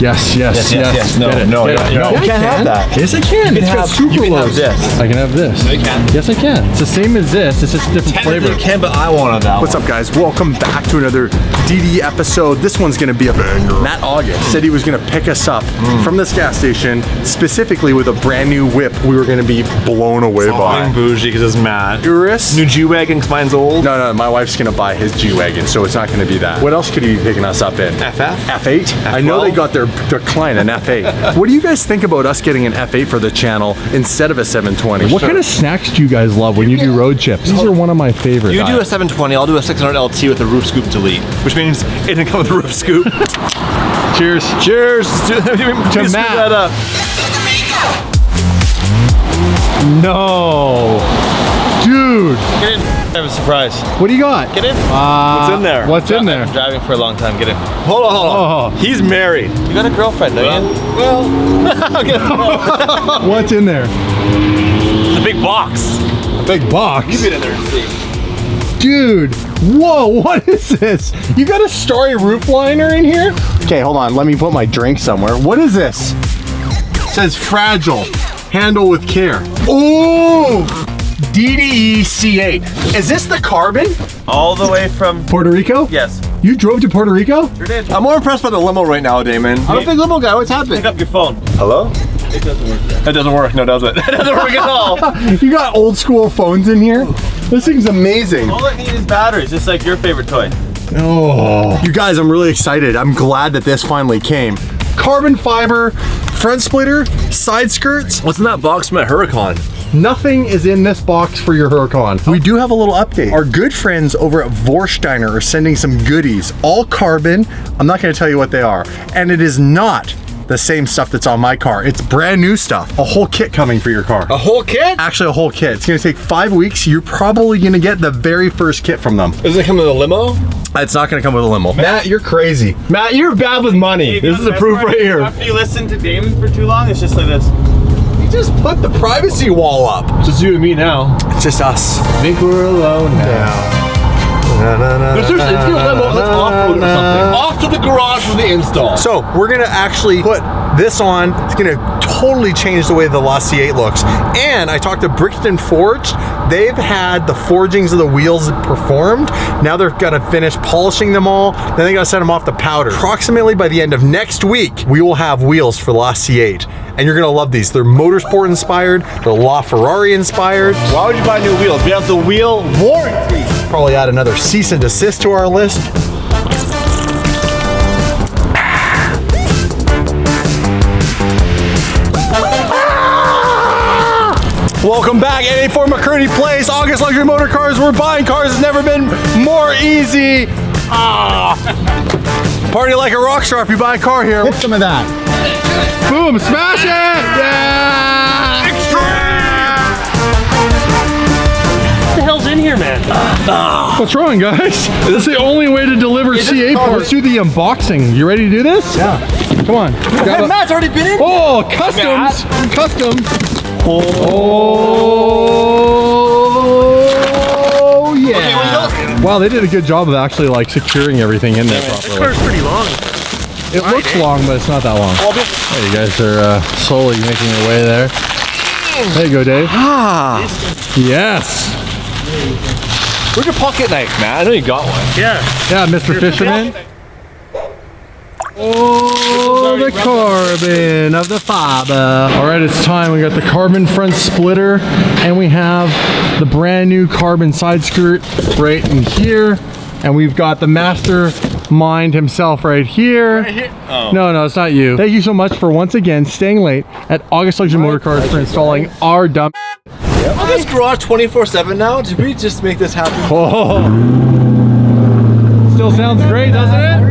Yes. No, you can't have that. Yes, I can. It's got super lows. I can have this. No, you can't. Yes, I can. It's the same as this. It's just a different flavor. You can, but I wanted that. What's up, guys? Welcome back to another DD episode. This one's gonna be a banger. Matt August said he was gonna pick us up from this gas station, specifically with a brand new whip we were gonna be blown away by. I'm bougie because it's Matt. Urus? New G-Wagon because mine's old. No, my wife's gonna buy his G-Wagon, so it's not gonna be that. What else could he be picking us up in? FF? F8? F12? I know they got their client an F8. What do you guys think about us getting an F8 for the channel instead of a 720? What kind of snacks do you guys love when you do road trips? These are one of my favorites. You do a 720, I'll do a 600 LT with a roof scoop delete, which means it didn't come with a roof scoop. Cheers. Cheers to Matt. that up. No. Dude. Get in. I have a surprise. What do you got? Get in. What's in there? What's in there? I've been driving for a long time. Get in. Hold on. Oh. He's married. You got a girlfriend, don't you? Well. What's in there? It's a big box. A big box? You get in there and see. Dude, whoa, what is this? You got a Starry roof liner in here? Okay, hold on, let me put my drink somewhere. What is this? It says fragile, handle with care. Ooh, DDE C8. Is this the carbon? All the way from Puerto Rico? Yes. You drove to Puerto Rico? Sure did. I'm more impressed by the limo right now, Damon. I'm a big limo guy, what's happening? Pick up your phone. Hello? It doesn't work. It doesn't work. No, does it? It doesn't work at all. You got old school phones in here? This thing's amazing. All it needs is batteries, just like your favorite toy. Oh. You guys, I'm really excited. I'm glad that this finally came. Carbon fiber, front splitter, side skirts. What's in that box from a Huracan? Nothing is in this box for your Huracan. We do have a little update. Our good friends over at Vorsteiner are sending some goodies, all carbon. I'm not gonna tell you what they are. And it is not the same stuff that's on my car. It's brand new stuff. A whole kit coming for your car. A whole kit? Actually, a whole kit. It's gonna take 5 weeks. You're probably gonna get the very first kit from them. Does it come with a limo? It's not gonna come with a limo. Matt, you're crazy. Matt, you're bad with money. This is the proof right here. After you listen to Damon for too long, it's just like this. You just put the privacy wall up. Just you and me now. It's just us. I think we're alone now. But seriously, if you're a limo, let's off-road or something. Off to the garage for the install. So we're gonna actually put this on. It's gonna totally change the way the La C8 looks. And I talked to Brixton Forged. They've had the forgings of the wheels performed. Now they're gonna finish polishing them all. Then they gotta send them off to powder. Approximately by the end of next week, we will have wheels for La C8. And you're gonna love these. They're motorsport inspired. They're Laferrari inspired. Why would you buy new wheels? We have the wheel warranty. Probably add another cease and desist to our list. Welcome back, 884 McCurdy Place, August Luxury Motor Cars. We're buying cars. It's never been more easy. Party like a rock star if you buy a car here. Hit some of that. Boom, smash it! Yeah! What the hell's in here, man? What's wrong, guys? This is the only way to deliver C8 parts. Let's do the unboxing. You ready to do this? Yeah. Come on. Hey, Matt's already been in. Oh, customs! Customs! Oh, yeah. Okay, wow, they did a good job of actually like securing everything in there This properly. car's pretty long. It looks long, but it's not that long. Hey, you guys are slowly making your way there. There you go, Dave. Ah. Yes. Where's your pocket knife, Matt? I know you got one. Yeah. Yeah, Mr. Fisherman. Oh, the carbon of the fiber. All right, it's time. We got the carbon front splitter, and we have the brand new carbon side skirt right in here. And we've got the mastermind himself right here. Right here? Oh. No, it's not you. Thank you so much for once again staying late at August Luxury Motor Cars for installing our dump. Oh, this garage 24/7 now? Did we just make this happen? Oh. Still sounds great, doesn't it?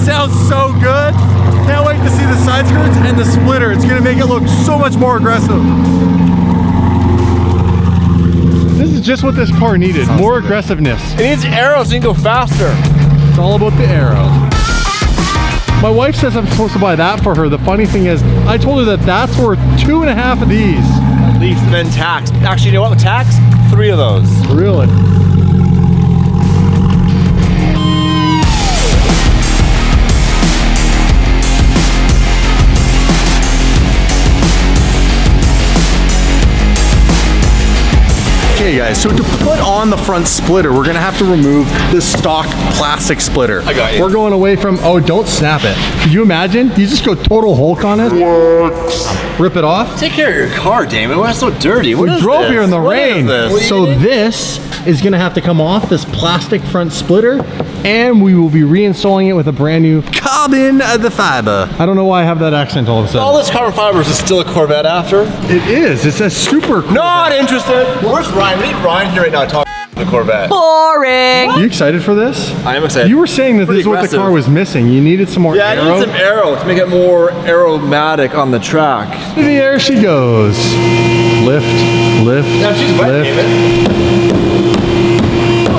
Sounds so good. Can't wait to see the side skirts and the splitter. It's gonna make it look so much more aggressive. This is just what this car needed. More aggressiveness. It needs arrows so you can go faster. It's all about the arrows. My wife says I'm supposed to buy that for her. The funny thing is, I told her that that's worth 2.5 of these. Leaf, then tax. Actually, you know what? With tax, 3 of those. Really? Okay guys, so to put on the front splitter, we're gonna have to remove this stock plastic splitter. I got you. We're going away from, oh, don't snap it. Could you imagine? You just go total Hulk on it? Rip it off? Take care of your car, Damon. Why is it so dirty? What We is drove this? here in the What rain. is this? So this is gonna have to come off, this plastic front splitter, and we will be reinstalling it with a brand new Carbon the fiber. I don't know why I have that accent all of a sudden. All this carbon fiber is still a Corvette after? It is. It says super cool. Not interested. Where's Ryan? We need Ryan here right now talking the Corvette. Boring. Are you excited for this? I am excited. You were saying that Pretty this is what the aggressive. car was missing. You needed some more Yeah, aero. I need some aero to make it more aeromatic on the track. In the air she goes. Lift, lift, Now she's wet, lift. David.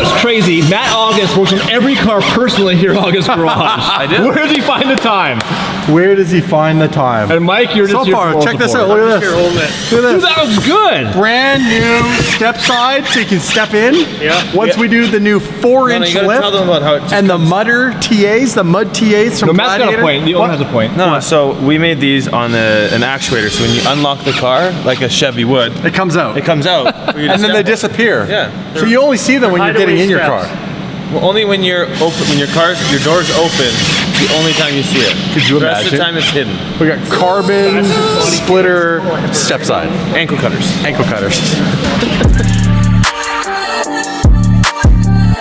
It's crazy. Matt August works on every car personally here at August Garage. I did? Where does he find the time? Where does he find the time? And Mike, you're So just here far, for check this support. out. Look at this. Look at Dude, this. that was good. Brand new step side so you can step in. Yeah. Once we do the new 4-inch you gotta lift tell them about how it and the mudder TAs, the mud TAs from No, Matt's got a Gladiator. point. The owner has a point. No, so we made these on an actuator. So when you unlock the car, like a Chevy would, It comes out. it comes out. for you to And then they assemble. disappear. Yeah. So you only see them when you're getting in your car. Well, only when you're open, when your door's open, the only time you see it. Could you The rest of the imagine? time it's hidden. We got carbon, splitter, step side, Ankle cutters. ankle cutters.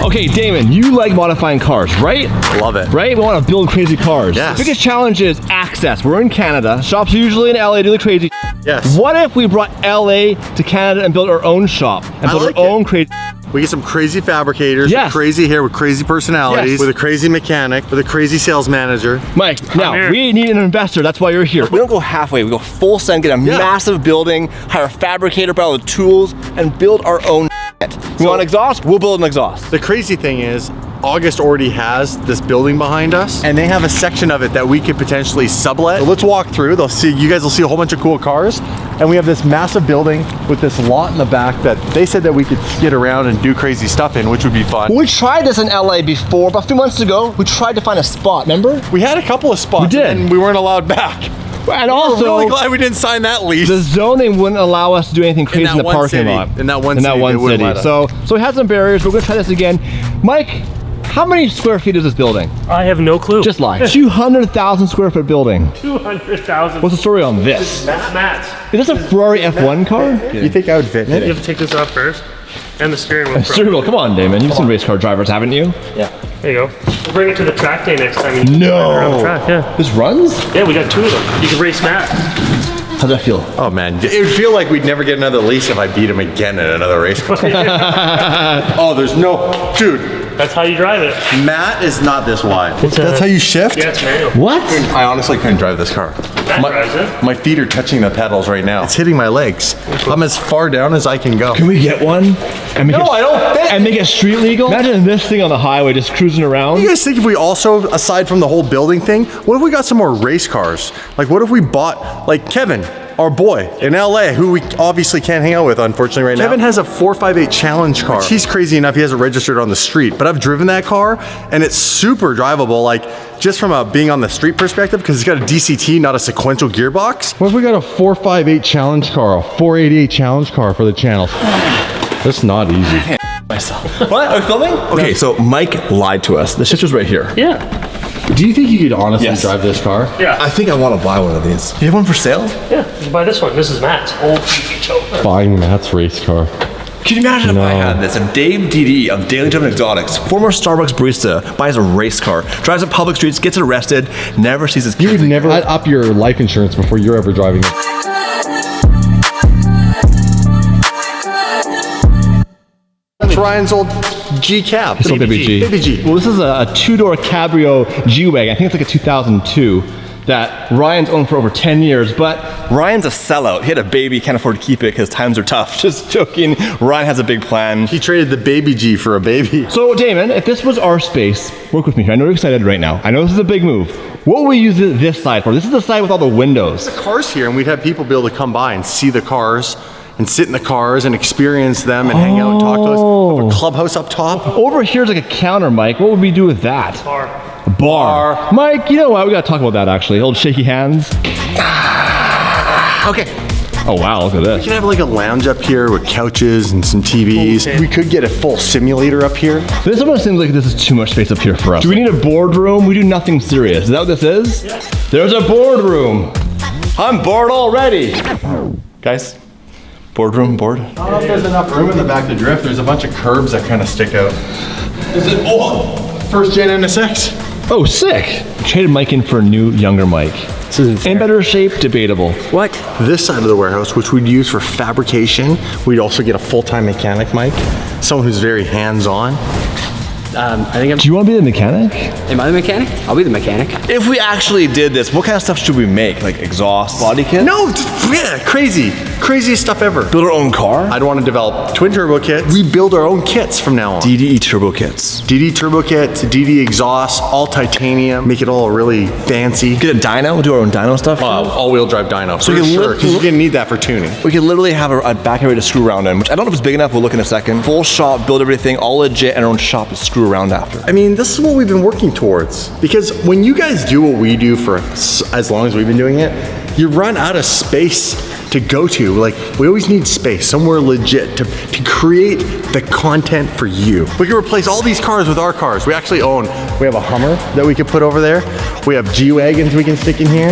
Okay, Damon, you like modifying cars, right? Love it. Right? We want to build crazy cars. Yes. The biggest challenge is access. We're in Canada. Shops are usually in LA, do the crazy. Yes. What if we brought LA to Canada and built our own shop and built like our it. own crazy? We get some crazy fabricators, Yes. with crazy hair, with crazy personalities, Yes. with a crazy mechanic, with a crazy sales manager. Mike, now we need an investor. That's why you're here. We don't go halfway. We go full send, get a massive building, hire a fabricator, buy all the tools, and build our own shit. We want an exhaust? We'll build an exhaust. The crazy thing is, August already has this building behind us, and they have a section of it that we could potentially sublet. So let's walk through. They'll see, you guys will see a whole bunch of cool cars, and we have this massive building with this lot in the back that they said that we could skid around and do crazy stuff in, which would be fun. We tried this in LA before, about a few months ago. We tried to find a spot, remember? We had a couple of spots, We did. and we weren't allowed back. And We're also, really glad we didn't sign that lease. the zoning wouldn't allow us to do anything crazy that in the one parking city. lot. In that one city, they wouldn't city. let us. So we had some barriers. We're gonna try this again. Mike, how many square feet is this building? I have no clue. Just lie. 200,000 square foot building. 200,000. What's the story on this? That's Matt's. Is this a Ferrari F1 car? You think I would fit in You it? have to take this off first. And the steering wheel. Steering wheel, come on, Damon. You've seen race car drivers, haven't you? There you go. We'll bring it to the track day next time. You can No. ride around the track. Yeah. This runs? Yeah, we got 2 of them. You can race Matt. How's that feel? Oh man, it would feel like we'd never get another lease if I beat him again at another race car. Oh, there's no, dude, That's how you drive it. Matt is not this wide. It's That's how you shift? Yeah, it's manual. What? I honestly couldn't drive this car. Matt drives it. My feet are touching the pedals right now. It's hitting my legs. I'm as far down as I can go. Can we get one? And make No, it, I don't think. And make it street legal? Imagine this thing on the highway just cruising around. You guys think if we also, aside from the whole building thing, what if we got some more race cars? Like what if we bought, like Kevin, our boy in LA, who we obviously can't hang out with, unfortunately, right now. Kevin has a 458 Challenge car. He's crazy enough, he has it registered on the street, but I've driven that car and it's super drivable, like just from a being on the street perspective, because it's got a DCT, not a sequential gearbox. What if we got a 458 Challenge car, a 488 Challenge car for the channel? That's not easy. What? Are we filming? Okay, so Mike lied to us. The shit's right here. Yeah. Do you think you could honestly Yes. drive this car? Yeah. I think I want to buy one of these. Do you have one for sale? Yeah. You can buy this one. This is Matt's old GT. Buying Matt's race car. Can you imagine if I had this? If Dave DD of Daily Driven Exotics, former Starbucks barista, buys a race car, drives on public streets, gets arrested, never sees his kids. You would never up your life insurance before you're ever driving it. That's Ryan's old G cab. It's a Baby G. Baby G. Well, this is a two-door Cabrio G-Wagon. I think it's like a 2002 that Ryan's owned for over 10 years, but Ryan's a sellout. He had a baby, can't afford to keep it because times are tough. Just joking. Ryan has a big plan. He traded the Baby G for a baby. So, Damon, if this was our space, work with me here. I know you're excited right now. I know this is a big move. What would we use this side for? This is the side with all the windows. Cars here, and we'd have people be able to come by and see the cars and sit in the cars and experience them and hang out and talk to us. We have a clubhouse up top. Over here's like a counter, Mike. What would we do with that? Bar. A bar. Mike, you know what? We gotta talk about that actually. Old shaky hands. Okay. Oh wow, look at We this. can have like a lounge up here with couches and some TVs. Okay. We could get a full simulator up here. This almost seems like this is too much space up here for us. Do we need a boardroom? We do nothing serious. Is that what this is? Yeah. There's a boardroom. I'm bored already. Guys, boardroom, board. I don't know if there's enough room in the back to drift. There's a bunch of curbs that kind of stick out. Is it? Oh, first gen NSX. Oh, sick. Traded Mike in for a new, younger Mike. This isn't In better shape, debatable. What? This side of the warehouse, which we'd use for fabrication, we'd also get a full-time mechanic, Mike. Someone who's very hands-on. I think I'm. Do you want to be the mechanic? Am I the mechanic? I'll be the mechanic. If we actually did this, what kind of stuff should we make? Like exhaust, body kit? No, yeah, craziest stuff ever. Build our own car? I'd want to develop twin turbo kits. We build our own kits from now on. DDE turbo kits. DD turbo kits, DD exhaust, all titanium. Make it all really fancy. Get a dyno, we'll do our own dyno stuff. All-wheel drive dyno. So For you can sure, li- because you're gonna need that for tuning. We could literally have a back area to screw around in, which I don't know if it's big enough, we'll look in a second. Full shop, build everything, all legit, and our own shop to screw around after. I mean, this is what we've been working towards. Because when you guys do what we do for as long as we've been doing it, you run out of space to go to. Like, we always need space, somewhere legit to create the content for you. We can replace all these cars with our cars. We actually we have a Hummer that we could put over there. We have G-Wagons we can stick in here.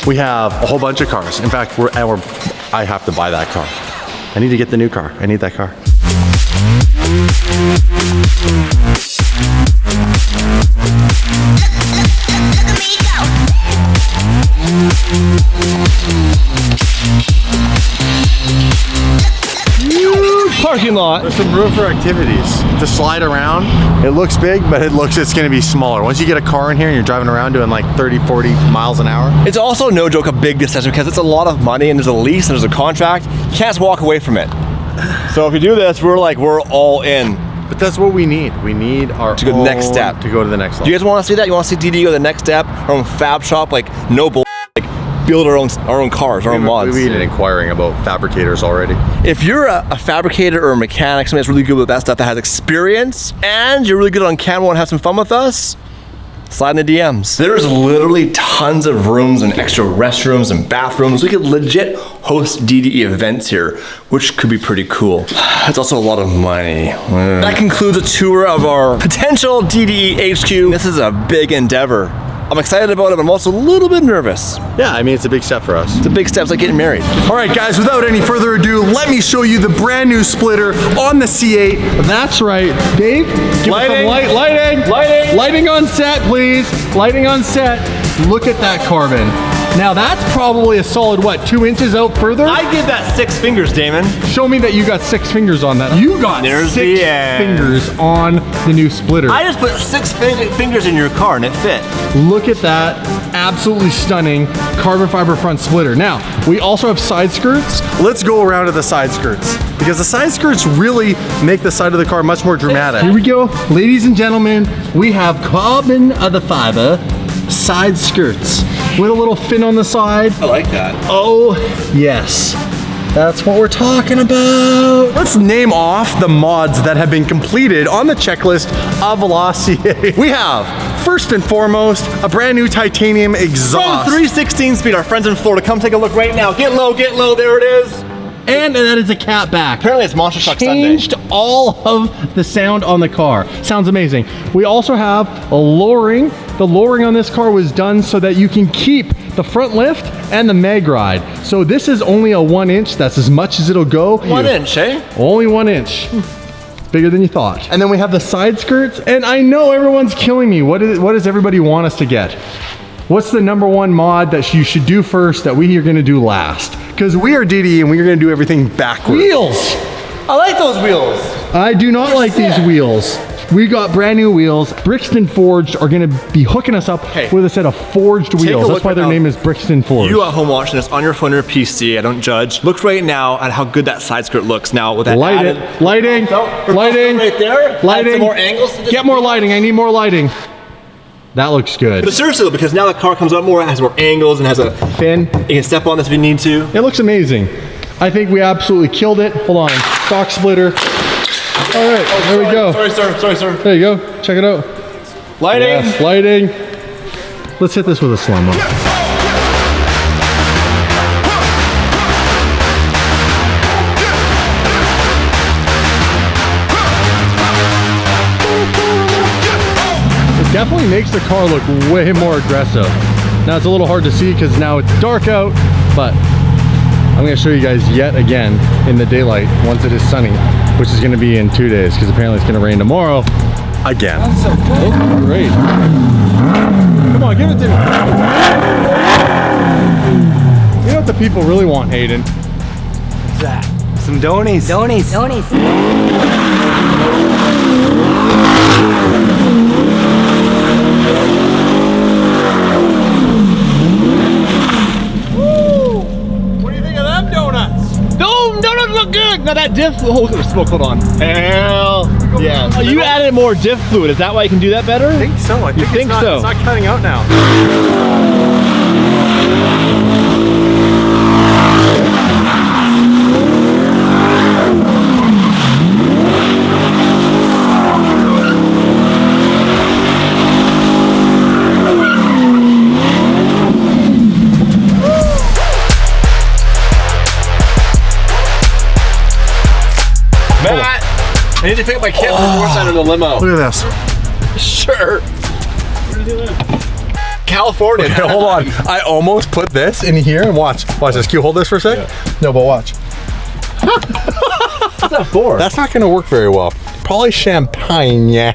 We have a whole bunch of cars. In fact, I have to buy that car. I need to get the new car. I need that car. Huge parking lot. There's some room for activities to slide around. It looks big, but it's gonna be smaller. Once you get a car in here and you're driving around doing like 30, 40 miles an hour. It's also no joke a big decision because it's a lot of money and there's a lease and there's a contract. You can't just walk away from it. So if you do this, we're all in. But that's what we need. We need our To go to the next step. To go to the next level. Do you guys want to see that? You want to see DD go to the next step? Our own fab shop, like no bull, like build our own cars, our own mods. We've been inquiring about fabricators already. If you're a fabricator or a mechanic, somebody that's really good with that stuff, that has experience, and you're really good on camera and have some fun with us, slide in the DMs. There's literally tons of rooms and extra restrooms and bathrooms. We could legit host DDE events here, which could be pretty cool. It's also a lot of money. That concludes a tour of our potential DDE HQ. This is a big endeavor. I'm excited about it, but I'm also a little bit nervous. Yeah, I mean, it's a big step for us. It's a big step, it's like getting married. All right, guys, without any further ado, let me show you the brand new splitter on the C8. That's right. Dave, give Lighting. us some lighting on set, please. Lighting on set. Look at that carbon. Now that's probably a solid, 2 inches out further? I give that 6 fingers, Damon. Show me that you got 6 fingers on that. You got There's 6 the end. fingers on the new splitter. I just put 6 fingers in your car and it fit. Look at that absolutely stunning carbon fiber front splitter. Now, we also have side skirts. Let's go around to the side skirts because the side skirts really make the side of the car much more dramatic. Here we go. Ladies and gentlemen, we have carbon fiber side skirts with a little fin on the side. I like that. Oh, yes. That's what we're talking about. Let's name off the mods that have been completed on the checklist of Velocity. We have, first and foremost, a brand new titanium From exhaust. 316 speed, our friends in Florida, come take a look right now. Get low, there it is. And that is a cat back. Apparently it's Monster Truck Sunday. Changed all of the sound on the car. Sounds amazing. We also have a lowering. The lowering on this car was done so that you can keep the front lift and the mag ride. So this is only a 1 inch. That's as much as it'll go. 1 inch, eh? Only 1 inch. It's bigger than you thought. And then we have the side skirts. And I know everyone's killing me. What does everybody want us to get? What's the #1 mod that you should do first that we are gonna do last? Because we are DD and we are going to do everything backwards. Wheels! I like those wheels. I do not like these wheels. We got brand new wheels. Brixton Forged are gonna be hooking us up with a set of forged wheels. look That's why right their now. name is Brixton Forged. You at home watching this on your phone or PC, I don't judge. Look right now at how good that side skirt looks now with that Lighting, lighting, lighting right there. lighting. Add some more angles to this. Get more lighting. I need more lighting. That looks good. But seriously though, because now the car comes up more, it has more angles and has a Fin. you can step on this if you need to. It looks amazing. I think we absolutely killed it. Hold on, stock splitter. All right, there we go. Sorry, sir. There you go, check it out. Lighting. Yes, lighting. Let's hit this with a slow-mo. It definitely makes the car look way more aggressive. Now it's a little hard to see because now it's dark out, but I'm gonna show you guys yet again in the daylight once it is sunny, which is gonna be in 2 days because apparently it's gonna rain tomorrow. Again. Oh, great. Come on, give it to me. You know what the people really want, Hayden? What's that? Some donies. Donies. What do you think of them donuts? No, donuts look good. Now that diff, hold on. Hell yeah. Oh, you added more diff fluid. Is that why you can do that better? I think so. I think so? It's not cutting out now. Matt, I need to pick up my kit from the north side of the limo. Look at this. Sure. California. Okay, hold on. I almost put this in here and watch. Watch this. Can you hold this for a sec? Yeah. No, but watch. What's that for? That's not going to work very well. Probably champagne, yeah.